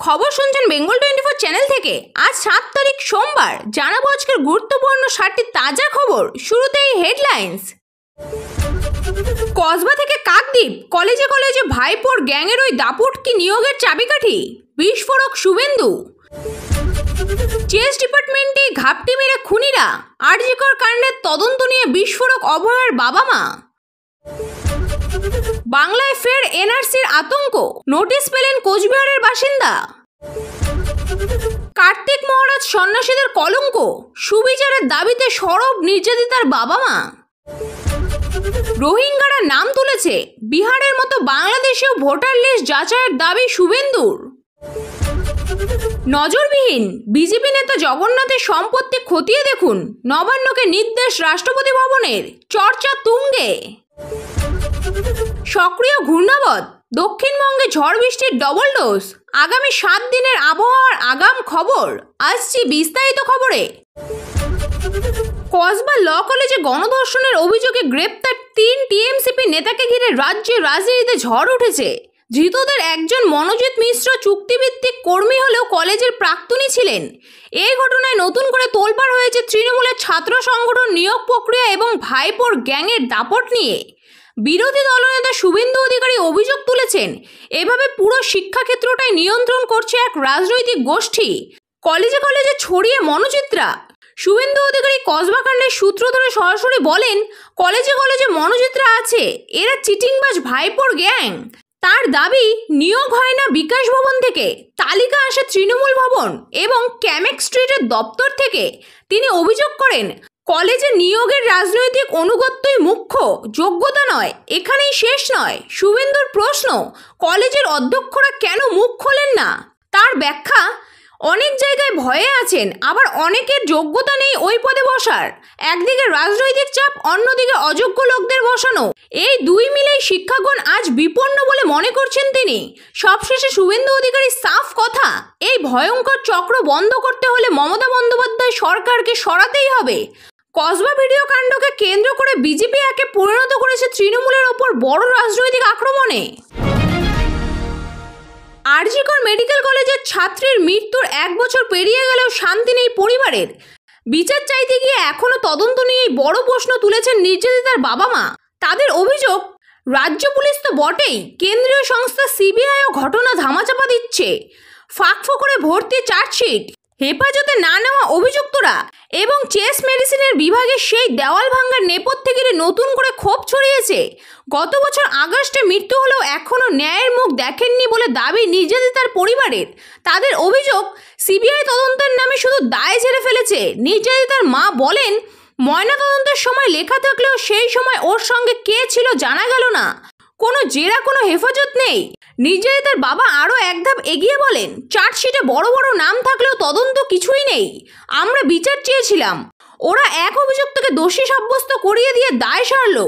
খবর শুনছেন বেঙ্গল 24 চ্যানেল থেকে। আজ 7 তারিখ সোমবার। জানাবো আজকের গুরুত্বপূর্ণ 7টি তাজা খবর। শুরুতেই হেডলাইন্স। কসবা থেকে কাকদ্বীপ, কলেজে কলেজে ভাইপোর গ্যাংয়ের ওই দাপুট কি নিয়োগের চাবিকাঠি? বিস্ফোরক শুভেন্দু। চেস ডিপার্টমেন্টে ঘাপটি মেরে খুনিরা, আরজিকর কাণ্ডের তদন্ত নিয়ে বিস্ফোরক অভয়ের বাবা মা। বাংলায় ফের এনআরসির আতঙ্ক, নোটিশ পেলেন কোচবিহারের বাসিন্দা। কার্তিক মহারাজ সন্ন্যাসীদের কলঙ্ক, সুবিচারের দাবিতে সরব নির্যাতিতার বাবা মা। রোহিঙ্গারা নাম তুলেছে, বিহারের মতো বাংলাদেশেও ভোটার লিস্ট যাচাইয়ের দাবি শুভেন্দুর। নজরবিহীন, বিজেপি নেতা জগন্নাথের সম্পত্তি খতিয়ে দেখুন, নবান্নকে নির্দেশ রাষ্ট্রপতি ভবনের, চর্চা তুঙ্গে। সক্রিয় ঘূর্ণাবর্ত, দক্ষিণবঙ্গে ঝড় বৃষ্টির ডবল ডোজ, আগামী 7 দিনের আবহাওয়ার আগাম খবর। আসছি বিস্তারিত খবরে। কসবা ল কলেজে গণধর্ষণের অভিযোগে গ্রেপ্তার 3 টিএমসিপি নেতাকে ঘিরে রাজ্যে রাজনীতিতে ঝড় উঠেছে। ধৃতদের একজন মনোজিৎ মিশ্র চুক্তিভিত্তিক কর্মী হলেও কলেজের প্রাক্তনী ছিলেন। এই ঘটনায় নতুন করে তোলপাড় হয়েছে তৃণমূলের ছাত্র সংগঠন নিয়োগ প্রক্রিয়া এবং ভাইপোর গ্যাংয়ের দাপট নিয়ে। বিরোধী দলনেতা শুভেন্দু অধিকারী অভিযোগ তুলেছেন, এভাবে পুরো শিক্ষাক্ষেত্রটাই নিয়ন্ত্রণ করছে এক রাজনৈতিক গোষ্ঠী। কলেজে কলেজে ছড়িয়ে মনোচিত্রা। শুভেন্দু অধিকারী কসবা কাণ্ডের সূত্র ধরে সরাসরি বলেন, কলেজে কলেজে মনোচিত্রা আছে, এরা চিটিংবাজ ভাইপোর গ্যাং। তার দাবি, নিয়োগ হয় না বিকাশ ভবন থেকে, তালিকা আসে তৃণমূল ভবন এবং ক্যামেক স্ট্রিটের দপ্তর থেকে। তিনি অভিযোগ করেন, কলেজে নিয়োগের রাজনৈতিক অনুগত্যই মুখ্য, যোগ্যতা নয়। এখানেই শেষ নয়। শুভেন্দুর প্রশ্ন, কলেজের অধ্যক্ষরা কেন মুখ খোলেন না? তার ব্যাখ্যা, অনেক জায়গায় ভয়ে আছেন, আবার অনেকের যোগ্যতা নেই ওই পদে বসার। একদিকে রাজনৈতিক চাপ, অন্যদিকে অযোগ্য লোকদের বসানো, এই দুই মিলেই শিক্ষাগণ আজ বিপন্ন বলে মনে করছেন তিনি। সবশেষে শুভেন্দু অধিকারী সাফ কথা, এই ভয়ঙ্কর চক্র বন্ধ করতে হলে মমতা বন্দ্যোপাধ্যায় সরকারকে সরাতেই হবে। কসবা ভিডিও কাণ্ডকে কেন্দ্র করে বিজেপি একে পরিণত করেছে তৃণমূলের ওপর বড় রাজনৈতিক আক্রমণে। আরজিকর মেডিকেল কলেজের ছাত্রীর মৃত্যুর 1 বছর পেরিয়ে গেলেও শান্তি নেই পরিবারের। বিচার চাইতে গিয়ে এখনও তদন্ত নিয়েই বড় প্রশ্ন তুলেছেন নির্যাতিতার বাবা মা। তাদের অভিযোগ, রাজ্য পুলিশ তো বটেই, কেন্দ্রীয় সংস্থা সিবিআইও ঘটনা ধামাচাপা দিচ্ছে। ফাঁকফোকরে ভর্তি চার্জশিট, হেফাজতে না নেওয়া অভিযুক্তরা এবং চেস মেডিসিনের বিভাগে সেই দেওয়াল ভাঙার নেপথ্যে ঘিরে নতুন করে ক্ষোভ ছড়িয়েছে। গত বছর আগস্টে মৃত্যু হলেও এখনও ন্যায়ের মুখ দেখেননি বলে দাবি নির্যাতিতার পরিবারের। তাদের অভিযোগ, সিবিআই তদন্তের নামে শুধু দায় ঝেড়ে ফেলেছে। নির্যাতিতার মা বলেন, ময়নাতদন্তের সময় লেখা থাকলেও সেই সময় ওর সঙ্গে কে ছিল জানা গেল না। কোনো জেরা, কোনো হেফাজত নেই। নির্যাতিতার বাবা আরও এক ধাপ এগিয়ে বলেন, চার্জশিটে বড় বড় নাম থাকলেও তদন্ত কিছুই নেই। আমরা বিচার চেয়েছিলাম, ওরা এক অভিযুক্তকে দোষী সাব্যস্ত করিয়ে দিয়ে দায় সারল।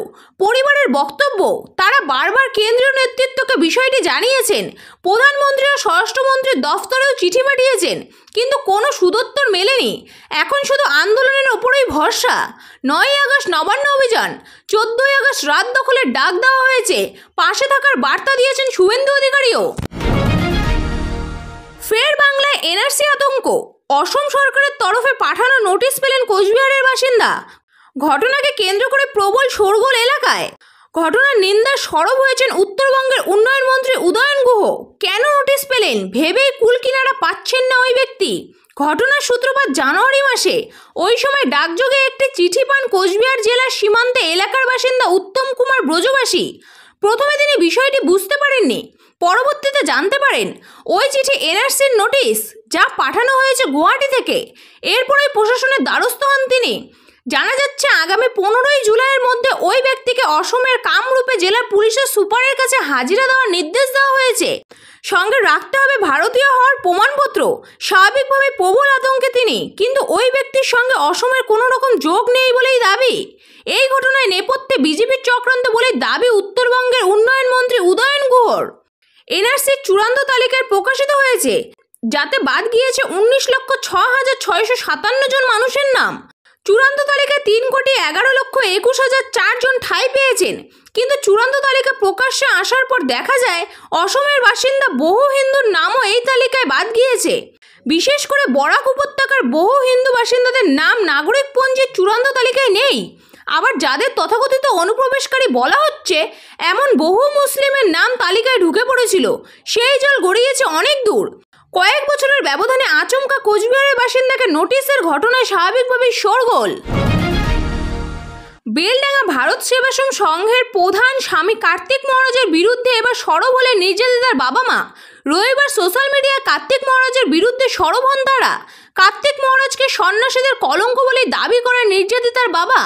পরিবারের বক্তব্য, তারা বারবার কেন্দ্রীয় নেতৃত্বকে বিষয়টি জানিয়েছেন। প্রধানমন্ত্রী ও স্বরাষ্ট্রমন্ত্রীর দফতরেও চিঠি পাঠিয়েছেন, কিন্তু কোনো সুদুত্তর মেলেনি। এখন শুধু আন্দোলনের ওপরেই ভরসা। 9ই আগস্ট নবান্ন অভিযান, 14ই আগস্ট রাত দখলের ডাক দেওয়া হয়েছে। পাশে থাকার বার্তা দিয়েছেন শুভেন্দু অধিকারীও। ফের বাংলায় এনআরসি আতঙ্ক, অসম সরকারের তরফে পাঠানো নোটিশ পেলেন কোচবিহারের বাসিন্দা। ঘটনাকে কেন্দ্র করে প্রবল শোরগোল এলাকায়। ঘটনার নিন্দায় সরব হয়েছেন উত্তরবঙ্গের উন্নয়ন মন্ত্রী উদয়ন গুহ। কেন নোটিশ পেলেন ভেবেই কুল কিনারা পাচ্ছেন না ওই ব্যক্তি। ঘটনার সূত্রপাত জানুয়ারি মাসে। ওই সময় ডাকযোগে একটি চিঠি পান কোচবিহার জেলার সীমান্তে এলাকার বাসিন্দা উত্তম কুমার ব্রজবাসী। প্রথমে তিনি বিষয়টি বুঝতে পারেননি, পরবর্তীতে জানতে পারেন ওই চিঠি এনআরসির নোটিশ, যা পাঠানো হয়েছে গুয়াহাটি থেকে। এরপরই প্রশাসনের দ্বারস্থ হন তিনি। জানা যাচ্ছে, আগামী 15ই জুলাইয়ের মধ্যে ওই ব্যক্তিকে অসমের কামরূপে জেলা পুলিশের সুপারের কাছে হাজিরা দেওয়ার নির্দেশ দেওয়া হয়েছে। সঙ্গে রাখতে হবে ভারতীয় হওয়ার প্রমাণপত্র। স্বাভাবিকভাবে প্রবল আতঙ্কে তিনি, কিন্তু ওই ব্যক্তির সঙ্গে অসমের কোনো রকম যোগ নেই বলেই দাবি। এই ঘটনায় নেপথ্যে বিজেপির চক্রান্ত বলে দাবি উত্তরবঙ্গের উন্নয়ন মন্ত্রী উদয়ন গুহর। এনআরসির চূড়ান্ত তালিকায় প্রকাশিত হয়েছে, যাতে বাদ গিয়েছে 19,06,657 জন মানুষের নাম। চূড়ান্ত তালিকায় 3,11,21,004 জন ঠাঁই পেয়েছেন। কিন্তু চূড়ান্ত তালিকা প্রকাশ্যে আসার পর দেখা যায় অসমের বাসিন্দা বহু হিন্দুর নামও এই তালিকায় বাদ গিয়েছে। বিশেষ করে বরাক উপত্যকার বহু হিন্দু বাসিন্দাদের নাম নাগরিকপঞ্জির চূড়ান্ত তালিকায় নেই। আবার যাদের তথাকথিত অনুপ্রবেশকারী বলা হচ্ছে, এমন বহু মুসলিমের নাম তালিকায় ঢুকে পড়েছিল। সেই জল গড়িয়েছে অনেক দূর। কয়েক বছরের ব্যবধানে আচমকা কোচবিহারের বাসিন্দাকে নোটিশের ঘটনায় স্বাভাবিকভাবেই শোরগোল। বেলডাঙ্গা ভারত সেবাশ্রম সংঘের প্রধান স্বামী কার্তিক মহারাজের বিরুদ্ধে এবার সরব হলেন নির্যাতিতার বাবা মা। রবিবার সোশ্যাল মিডিয়ায় কার্তিক মহারাজের বিরুদ্ধে সরব হন তারা। কার্তিক মহারাজকে সন্ন্যাসীদের কলঙ্ক বলে দাবি করেন নির্যাতিতার বাবা।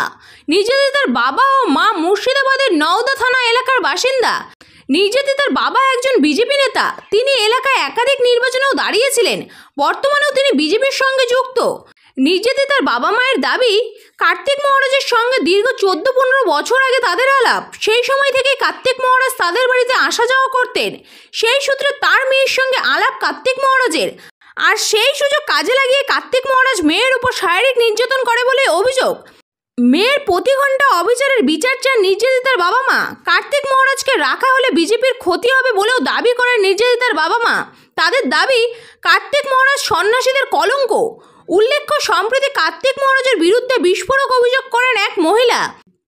নির্যাতিতার বাবা ও মা মুর্শিদাবাদের নওদা থানা এলাকার বাসিন্দা। নির্যাতিতার বাবা একজন বিজেপি নেতা। তিনি এলাকায় একাধিক নির্বাচনেও দাঁড়িয়েছিলেন। বর্তমানেও তিনি বিজেপির সঙ্গে যুক্ত। নির্যাতিতার বাবা মায়ের দাবি, কার্তিক মহারাজের সঙ্গে দীর্ঘ 14-15 বছর আগে তাদের আলাপ। সেই সময় থেকে কার্তিক মহারাজ তাদের বাড়িতে আসা যাওয়া করতেন। সেই সূত্রে তার মেয়ের সঙ্গে আলাপ কার্তিক মহারাজের। আর সেই সুযোগ কাজে লাগিয়ে কার্তিক মহারাজ মেয়ের উপর শারীরিক নির্যাতন করে বলে অভিযোগ। মেয়ের প্রতি ঘন্টা অবিচারের বিচার চান নির্যাতিতার বাবা মা। কার্তিক মহারাজকে রাখা হলে বিজেপির ক্ষতি হবে বলেও দাবি করেন নির্যাতিতার বাবা মা। তাদের দাবি, কার্তিক মহারাজ সন্ন্যাসীদের কলঙ্ক। উল্লেখ্য, সম্প্রতি কার্তিক মহারাজের বিরুদ্ধে বিস্ফোরক অভিযোগ করেন এক মহিলা।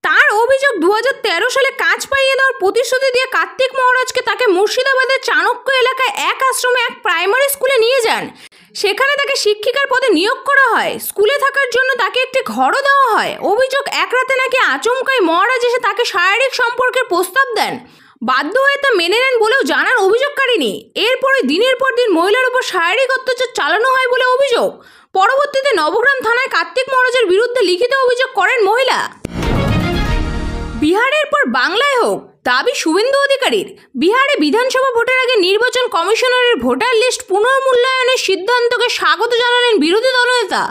তার অভিযোগ, 2013 সালে কাজ পাইয়ে দেওয়ার প্রতিশ্রুতি দিয়ে কার্তিক মহারাজকে তাকে মুর্শিদাবাদের চাণক্য এলাকায় এক আশ্রমে এক প্রাইমারি স্কুলে নিয়ে যান। সেখানে তাকে শিক্ষিকার পদে নিয়োগ করা হয়। স্কুলে থাকার জন্য তাকে একটি ঘরও দেওয়া হয়। অভিযোগ, এক রাতে নাকি আচমকাই মহারাজ এসে তাকে শারীরিক সম্পর্কের প্রস্তাব দেন। বাধ্য হয়ে তা মেনে নেন বলেও জানান অভিযোগকারিনী। এরপরে দিনের পর দিন মহিলার উপর শারীরিক অত্যাচার চালানো হয় বলে অভিযোগ। পরবর্তীতে নবগ্রাম থানায় কার্তিক মহারাজের বিরুদ্ধে লিখিত অভিযোগ করেন মহিলা। বিহারের পর বাংলায় হোক, দাবি শুভেন্দু অধিকারীর। বিহারে বিধানসভা ভোটের আগে নির্বাচন কমিশনারের ভোটার লিস্ট পুনর্মূল্যায়নের সিদ্ধান্তকে স্বাগত জানালেন বিরোধী দলনেতা।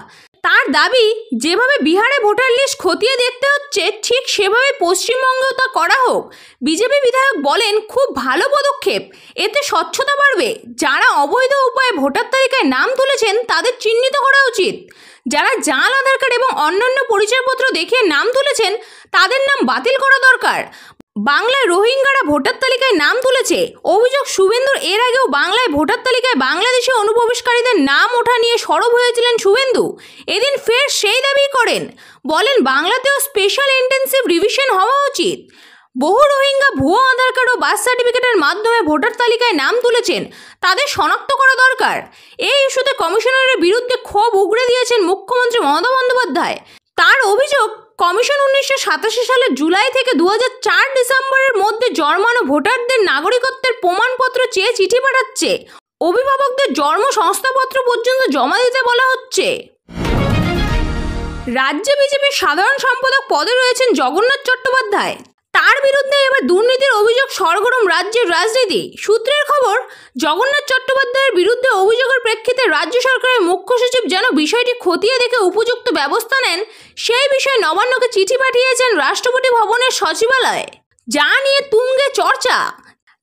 তার দাবি, যেভাবে বিহারে ভোটার লিস্ট খতিয়ে দেখতে হচ্ছে, ঠিক সেভাবে পশ্চিমবঙ্গেও তা করা হোক। বিজেপি বিধায়ক বলেন, খুব ভালো পদক্ষেপ, এতে স্বচ্ছতা বাড়বে। যারা অবৈধ উপায়ে ভোটার তালিকায় নাম তুলেছেন তাদের চিহ্নিত করা উচিত। যারা জাল আধার কার্ড এবং অন্যান্য পরিচয়পত্র দেখিয়ে নাম তুলেছেন তাদের নাম বাতিল করা দরকার। বাংলায় রোহিঙ্গারা ভোটার তালিকায় নাম তুলেছে। অভিযোগ, শুভেন্দুর এর আগেও বাংলায় ভোটার তালিকায় বাংলাদেশি অনুপ্রবেশকারীদের নাম ওঠা নিয়ে সরব হয়েছিলেন শুভেন্দু। এদিন ফের সেই দাবি করেন। বলেন, বাংলাতেও স্পেশাল ইন্টেন্সিভ রিভিশন হওয়া উচিত। বহু রোহিঙ্গা ভুয়ো আধার কার্ড ও বার্থ সার্টিফিকেটের মাধ্যমে ভোটার তালিকায় নাম তুলেছেন, তাদের শনাক্ত করা দরকার। এই ইস্যুতে কমিশনারের বিরুদ্ধে ক্ষোভ উগড়ে দিয়েছেন মুখ্যমন্ত্রী মমতা বন্দ্যোপাধ্যায়। তার অভিযোগ, কমিশন 1987 সালের জুলাই থেকে 2004 ডিসেম্বরের মধ্যে জন্মানো ভোটারদের নাগরিকত্বের প্রমাণপত্র চেয়ে চিঠি পাঠাচ্ছে। অভিভাবকদের জন্ম শংসাপত্র পর্যন্ত জমা দিতে বলা হচ্ছে। রাজ্যে বিজেপির সাধারণ সম্পাদক পদে রয়েছেন জগন্নাথ চট্টোপাধ্যায়। তার বিরুদ্ধে এবার দুর্নীতির অভিযোগ সরগরম রাজ্যের রাজনীতি। সূত্রের খবর, জগন্নাথ চট্টোপাধ্যায়ের বিরুদ্ধে অভিযোগের প্রেক্ষিতে রাজ্য সরকারের মুখ্য সচিব যেন বিষয়টি খতিয়ে দেখে উপযুক্ত ব্যবস্থা নেন, সেই বিষয়ে নবান্নকে চিঠি পাঠিয়েছেন রাষ্ট্রপতি ভবনের সচিবালয়। যা নিয়ে তুঙ্গে চর্চা।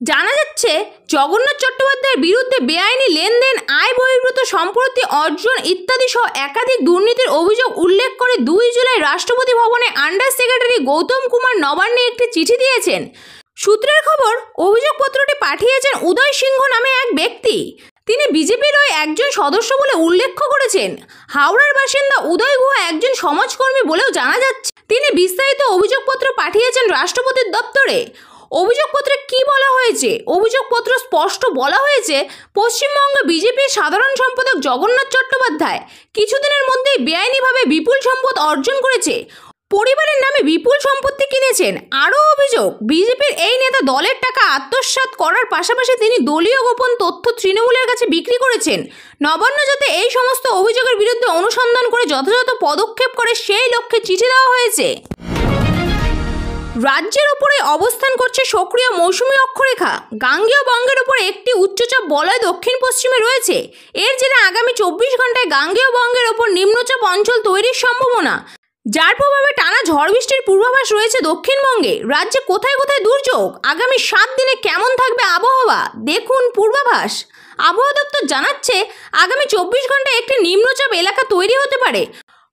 জানা যাচ্ছে, জগন্নাথ চট্টোপাধ্যায়ের বিরুদ্ধে বেআইনি লেনদেন, আয় বহির্ভূত সম্পত্তি অর্জন ইত্যাদি সহ একাধিক দুর্নীতির অভিযোগ উল্লেখ করে 2 জুলাই রাষ্ট্রপতি ভবনে আন্ডার সেক্রেটারি গৌতম কুমার নবান্নে একটি চিঠি দিয়েছেন। সূত্রের খবর, অভিযোগপত্রটি পাঠিয়েছেন উদয় সিংহ নামে এক ব্যক্তি। তিনি বিজেপির ওই একজন সদস্য বলে উল্লেখ করেছেন। হাওড়ার বাসিন্দা উদয় গুহা একজন সমাজকর্মী বলেও জানা যাচ্ছে। তিনি বিস্তারিত অভিযোগপত্র পাঠিয়েছেন রাষ্ট্রপতির দপ্তরে। অভিযোগপত্রে কি বলা হয়েছে? অভিযোগপত্র স্পষ্ট বলা হয়েছে, পশ্চিমবঙ্গ বিজেপির সাধারণ সম্পাদক জগন্নাথ চট্টোপাধ্যায় কিছুদিনের মধ্যেই বেআইনিভাবে বিপুল সম্পদ অর্জন করেছে। পরিবারের নামে বিপুল সম্পত্তি কিনেছেন। আরও অভিযোগ, বিজেপির এই নেতা দলের টাকা আত্মসাৎ করার পাশাপাশি তিনি দলীয় গোপন তথ্য তৃণমূলের কাছে বিক্রি করেছেন। নবান্ন যাতে এই সমস্ত অভিযোগের বিরুদ্ধে অনুসন্ধান করে যথাযথ পদক্ষেপ করে, সেই লক্ষ্যে চিঠি দেওয়া হয়েছে। রাজ্যের উপরে অবস্থান করছে সক্রিয় মৌসুমী অক্ষরেখা। গাঙ্গেয় বঙ্গের উপর একটি উচ্চচাপ বলয় দক্ষিণ পশ্চিমে রয়েছে। এর জেরে আগামী 24 ঘন্টায় গাঙ্গেয় বঙ্গের ওপর নিম্নচাপ অঞ্চল তৈরির সম্ভাবনা, যার প্রভাবে টানা ঝড় বৃষ্টির পূর্বাভাস রয়েছে দক্ষিণবঙ্গে। রাজ্যে কোথায় কোথায় দুর্যোগ, আগামী 7 দিনে কেমন থাকবে আবহাওয়া, দেখুন পূর্বাভাস। আবহাওয়া দপ্তর জানাচ্ছে, আগামী 24 ঘন্টায় একটি নিম্নচাপ এলাকা তৈরি হতে পারে।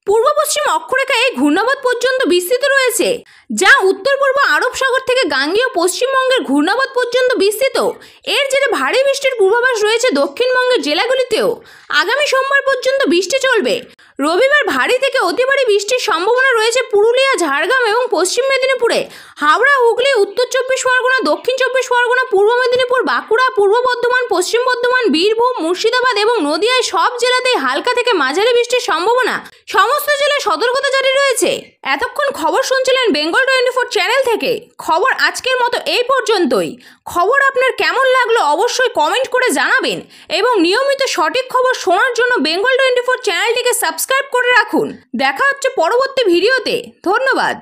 পূর্ব পশ্চিম অক্ষরেখায় এই ঘূর্ণাবর্ত পর্যন্ত বিস্তৃত রয়েছে, যা উত্তর পূর্ব আরব সাগর থেকে গাঙ্গেয় পশ্চিমবঙ্গের ঘূর্ণাবর্ত পর্যন্ত বিস্তৃত। এর জেরে ভারী বৃষ্টির পূর্বাভাস রয়েছে দক্ষিণবঙ্গের জেলাগুলিতেও। আগামী সোমবার পর্যন্ত বৃষ্টি চলবে। রবিবার ভারী থেকে অতি ভারী বৃষ্টির সম্ভাবনা রয়েছে পুরুলিয়া, ঝাড়গ্রাম এবং পশ্চিম মেদিনীপুরে। হাওড়া, হুগলি, উত্তর চব্বিশ পরগনা, দক্ষিণ চব্বিশ পরগনা, পূর্ব মেদিনীপুর, বাঁকুড়া, পূর্ব বর্ধমান, পশ্চিম বর্ধমান, বীরভূম, মুর্শিদাবাদ এবং নদিয়ায় সব জেলাতেই হালকা থেকে মাঝারি বৃষ্টির সম্ভাবনা। সমস্ত জেলায় সতর্কতা জারি রয়েছে। এতক্ষণ খবর শুনছিলেন বেঙ্গল 24 চ্যানেল থেকে। খবর আজকের মতো এই পর্যন্তই। খবর আপনার কেমন লাগলো অবশ্যই কমেন্ট করে জানাবেন এবং নিয়মিত সঠিক খবর শোনার জন্য বেঙ্গল 24 চ্যানেলটিকে সাবস্ক্রাইব করে রাখুন। দেখা হচ্ছে পরবর্তী ভিডিওতে। ধন্যবাদ।